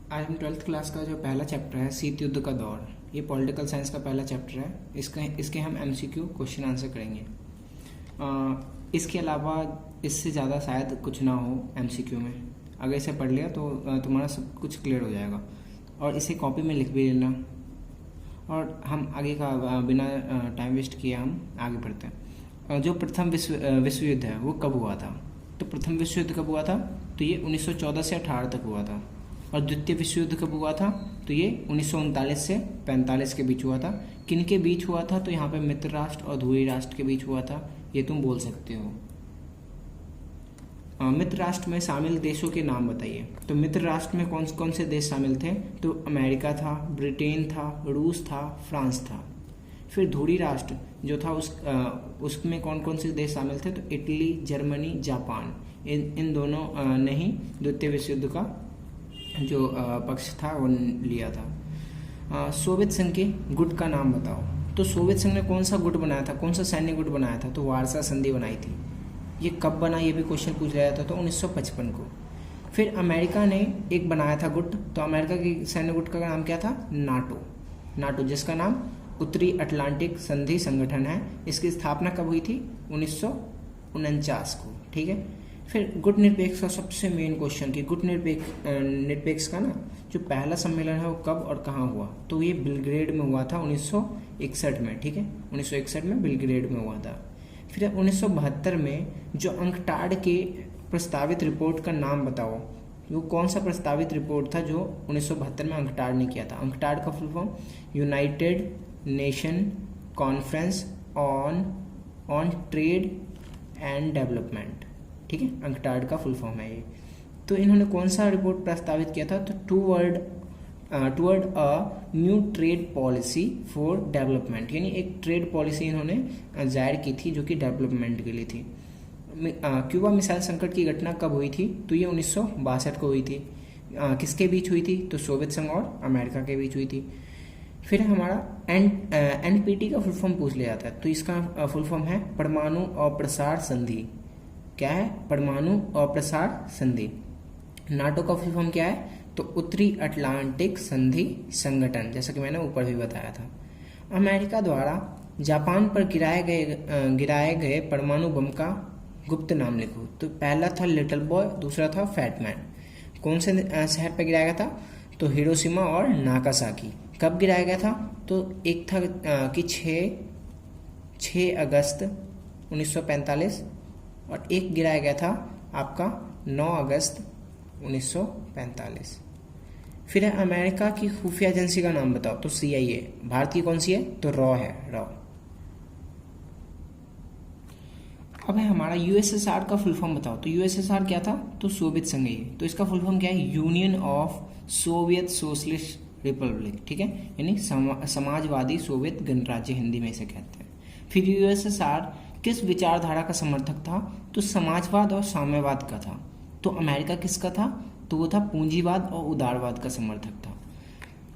आज हम 12th class का जो पहला चैप्टर है शीत युद्ध का दौर, ये पॉलिटिकल साइंस का पहला चैप्टर है। इसके हम एमसीक्यू क्वेश्चन आंसर करेंगे। इसके अलावा इससे ज़्यादा शायद कुछ ना हो एमसीक्यू में। अगर इसे पढ़ लिया तो तुम्हारा सब कुछ क्लियर हो जाएगा, और इसे कॉपी में लिख भी लेना। और हम आगे का बिना टाइम वेस्ट किए हम आगे बढ़ते हैं। जो प्रथम विश्व युद्ध है वो कब हुआ था? तो प्रथम विश्व युद्ध कब हुआ था? तो ये 1914 से 18 तक हुआ था। और द्वितीय विश्व युद्ध कब हुआ था? तो ये 1939 से 45 के बीच हुआ था। किन के बीच हुआ था? तो यहाँ पे मित्र राष्ट्र और ध्रुवीय राष्ट्र के बीच हुआ था, ये तुम बोल सकते हो। मित्र राष्ट्र में शामिल देशों के नाम बताइए। तो मित्र राष्ट्र में कौन कौन से देश शामिल थे? तो अमेरिका था, ब्रिटेन था, रूस था, फ्रांस था। फिर ध्रुवीय राष्ट्र जो था उसमें कौन कौन से देश शामिल थे? तो इटली, जर्मनी, जापान। इन दोनों ने ही द्वितीय विश्व युद्ध का जो पक्ष था वो लिया था। सोवियत संघ के गुट का नाम बताओ। तो सोवियत संघ ने कौन सा गुट बनाया था, कौन सा सैन्य गुट बनाया था? तो वार्सा संधि बनाई थी। ये कब बना, ये भी क्वेश्चन पूछ रहा था, तो 1955 को। फिर अमेरिका ने एक बनाया था गुट, तो अमेरिका के सैन्य गुट का नाम क्या था? नाटो, जिसका नाम उत्तरी अटलांटिक संधि संगठन है। इसकी स्थापना कब हुई थी? 1949 को। ठीक है। फिर गुट निरपेक्ष का सबसे मेन क्वेश्चन कि गुट निरपेक्ष का ना जो पहला सम्मेलन है वो कब और कहाँ हुआ? तो ये बेलग्रेड में हुआ था 1961 में। ठीक है, 1961 में बेलग्रेड में हुआ था। फिर 1972 में जो अंकटाड के प्रस्तावित रिपोर्ट का नाम बताओ। वो कौन सा प्रस्तावित रिपोर्ट था जो 1972 में अंकटाड ने किया था? अंकटाड का full form United nation conference on trade and development. ठीक है, अंकटाड का फुल फॉर्म है ये। तो इन्होंने कौन सा रिपोर्ट प्रस्तावित किया था? तो toward a new trade policy for development, यानी एक ट्रेड पॉलिसी इन्होंने जाहिर की थी जो कि डेवलपमेंट के लिए थी। क्यूबा मिसाइल संकट की घटना कब हुई थी? तो ये 1962 को हुई थी। किसके बीच हुई थी? तो सोवियत संघ और अमेरिका के बीच हुई थी। फिर हमारा एनपीटी का फुल फॉर्म पूछ लिया जाता है, तो इसका फुल फॉर्म है परमाणु अप्रसार संधि। क्या है? परमाणु अप्रसार संधि। नाटो का फुल फॉर्म क्या है? तो उत्तरी अटलांटिक संधि संगठन, जैसा कि मैंने ऊपर भी बताया था। अमेरिका द्वारा जापान पर गिराए गए परमाणु बम का गुप्त नाम लिखो। तो पहला था लिटिल बॉय, दूसरा था फैट मैन। कौन से शहर पर गिराया गया था? तो हिरोशिमा और नागासाकी। कब गिराया गया था? तो एक था कि 6 अगस्त 1945, और एक गिराया गया था आपका 9 अगस्त 1945। फिर है अमेरिका की खुफिया एजेंसी का नाम बताओ। तो CIA। भारत की कौन सी है? तो रॉ है, रॉ। अब है हमारा USSR का फुल फॉर्म बताओ। तो USSR क्या था? तो सोवियत संघ है। तो इसका फुल फॉर्म क्या है? Union of Soviet socialist Republic. ठीक है, यानी समाजवादी सोवियत गणराज्य हिंदी में इसे कहते हैं। फिर USSR किस विचारधारा का समर्थक था? तो समाजवाद और साम्यवाद का था। तो अमेरिका किसका था? तो वो था पूंजीवाद और उदारवाद का समर्थक था।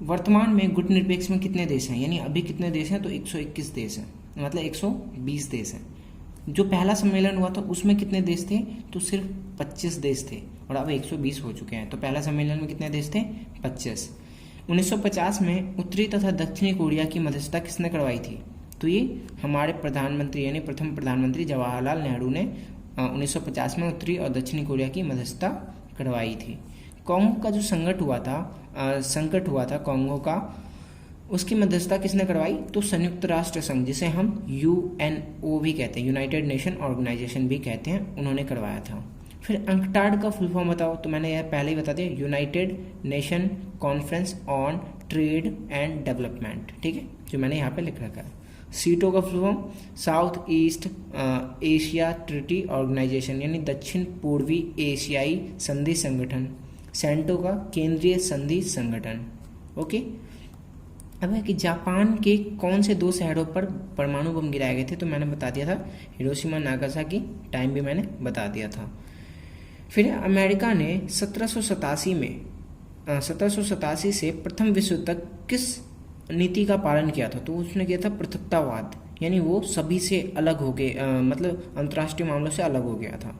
वर्तमान में गुट निरपेक्ष में कितने देश हैं, यानी अभी कितने देश हैं? तो 121 देश हैं, मतलब 120 देश हैं। जो पहला सम्मेलन हुआ था उसमें कितने देश थे? तो सिर्फ 25 देश थे, और अब 120 हो चुके हैं। तो पहला सम्मेलन में कितने देश थे? 25। 1950 में उत्तरी तथा दक्षिणी कोरिया की मध्यस्थता किसने करवाई थी? तो ये हमारे प्रधानमंत्री यानी प्रथम प्रधानमंत्री जवाहरलाल नेहरू ने 1950 में उत्तरी और दक्षिणी कोरिया की मध्यस्थता करवाई थी। कांगो का जो संकट हुआ था कांगो का, उसकी मध्यस्थता किसने करवाई? तो संयुक्त राष्ट्र संघ, जिसे हम UNO भी कहते हैं, यूनाइटेड नेशन ऑर्गेनाइजेशन भी कहते हैं, उन्होंने करवाया था। फिर अंकटाड का फुल फॉर्म बताओ। तो मैंने यह पहले ही बता दिया, United nation conference on trade and development. ठीक है, जो मैंने यहाँ पे लिख रखा है। सीटो का full form South East Asia Treaty Organisation, यानी दक्षिण पूर्वी एशियाई संधि संगठन। सेंटो का केंद्रीय संधि संगठन। ओके। अब है कि जापान के कौन से 2 शहरों पर परमाणु बम गिराए गए थे? तो मैंने बता दिया था, हिरोशिमा नागासाकी। टाइम भी मैंने बता दिया था। फिर अमेरिका ने 1787 से प्रथम विश्व तक किस नीति का पालन किया था? तो उसने किया था पृथकतावाद, यानी वो सभी से अलग हो गए, मतलब अंतर्राष्ट्रीय मामलों से अलग हो गया था।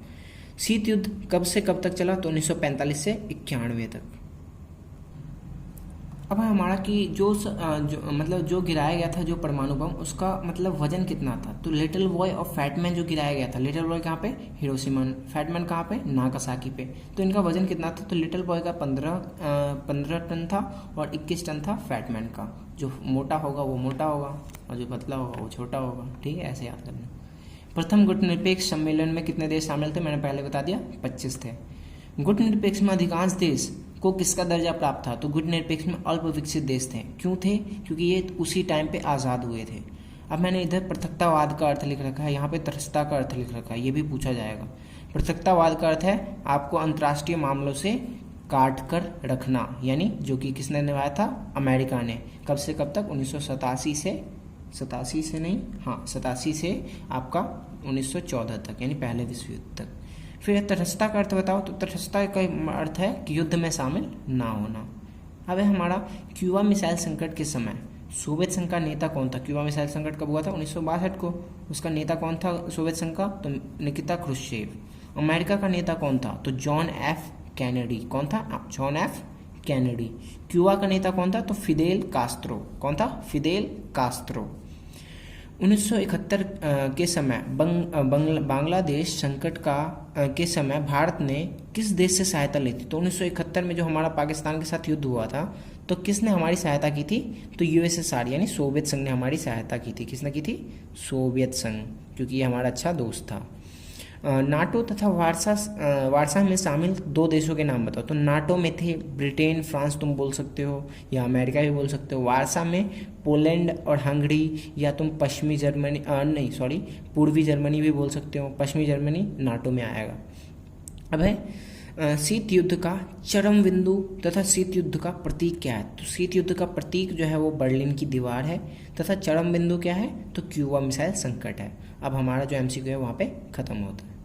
शीत युद्ध कब से कब तक चला? तो 1945 से 91 तक। अब है हमारा कि मतलब जो गिराया गया था जो परमाणु बम, उसका मतलब वजन कितना था। तो लिटिल बॉय और फैटमैन जो गिराया गया था, लिटिल बॉय कहाँ पे, हिरोशिमा, फैटमैन कहाँ पे, नागासाकी पे। तो इनका वजन कितना था, तो लिटिल बॉय का 15 टन था और 21 टन था फैटमैन का। जो मोटा होगा वो मोटा होगा और जो पतला होगा वो छोटा होगा। ठीक है, ऐसे याद करना। प्रथम गुटनिरपेक्ष सम्मेलन में कितने देश शामिल थे, मैंने पहले बता दिया 25 थे। गुटनिरपेक्ष में अधिकांश देश को किसका दर्जा प्राप्त था, तो गुटनिरपेक्ष में अल्प विकसित देश थे। क्यों थे, क्योंकि ये उसी टाइम पे आज़ाद हुए थे। अब मैंने इधर पृथकतावाद का अर्थ लिख रखा है, यहाँ पे तटस्थता का अर्थ लिख रखा है, ये भी पूछा जाएगा। पृथकतावाद का अर्थ है आपको अंतर्राष्ट्रीय मामलों से काट कर रखना, यानी जो कि किसने निभाया था, अमेरिका ने। कब से कब तक, 1987 से 87 से आपका 1914 तक, यानी पहले विश्व युद्ध तक। फिर तटस्थता का अर्थ बताओ, तो तटस्थता का अर्थ है कि युद्ध में शामिल ना होना। अब है हमारा क्यूबा मिसाइल संकट के समय सोवियत संघ का नेता कौन था। क्यूबा मिसाइल संकट कब हुआ था, 1962 को। उसका नेता कौन था सोवियत संघ का, तो निकिता क्रुश्चेव। अमेरिका का नेता कौन था, तो जॉन एफ कैनेडी। कौन था, जॉन एफ कैनेडी। क्यूबा का नेता कौन था, तो फिदेल कास्त्रो। कौन था, फिदेल कास्त्रो। 1971 के समय बांग्लादेश संकट के समय भारत ने किस देश से सहायता ली थी। तो 1971 में जो हमारा पाकिस्तान के साथ युद्ध हुआ था, तो किसने हमारी सहायता की थी, तो यूएसएसआर यानी सोवियत संघ ने हमारी सहायता की थी। किसने की थी, सोवियत संघ, क्योंकि ये हमारा अच्छा दोस्त था। नाटो तथा वार्सा में शामिल 2 देशों के नाम बताओ। तो नाटो में थे ब्रिटेन, फ्रांस तुम बोल सकते हो, या अमेरिका भी बोल सकते हो। वार्सा में पोलैंड और हंगरी, या तुम पूर्वी जर्मनी भी बोल सकते हो। पश्चिमी जर्मनी नाटो में आएगा। अब है शीत युद्ध का चरम बिंदु तथा शीत युद्ध का प्रतीक क्या है। तो शीत युद्ध का प्रतीक जो है वो बर्लिन की दीवार है, तथा चरम बिंदु क्या है, तो क्यूबा मिसाइल संकट है। अब हमारा जो एमसीक्यू है वहाँ पे खत्म होता है।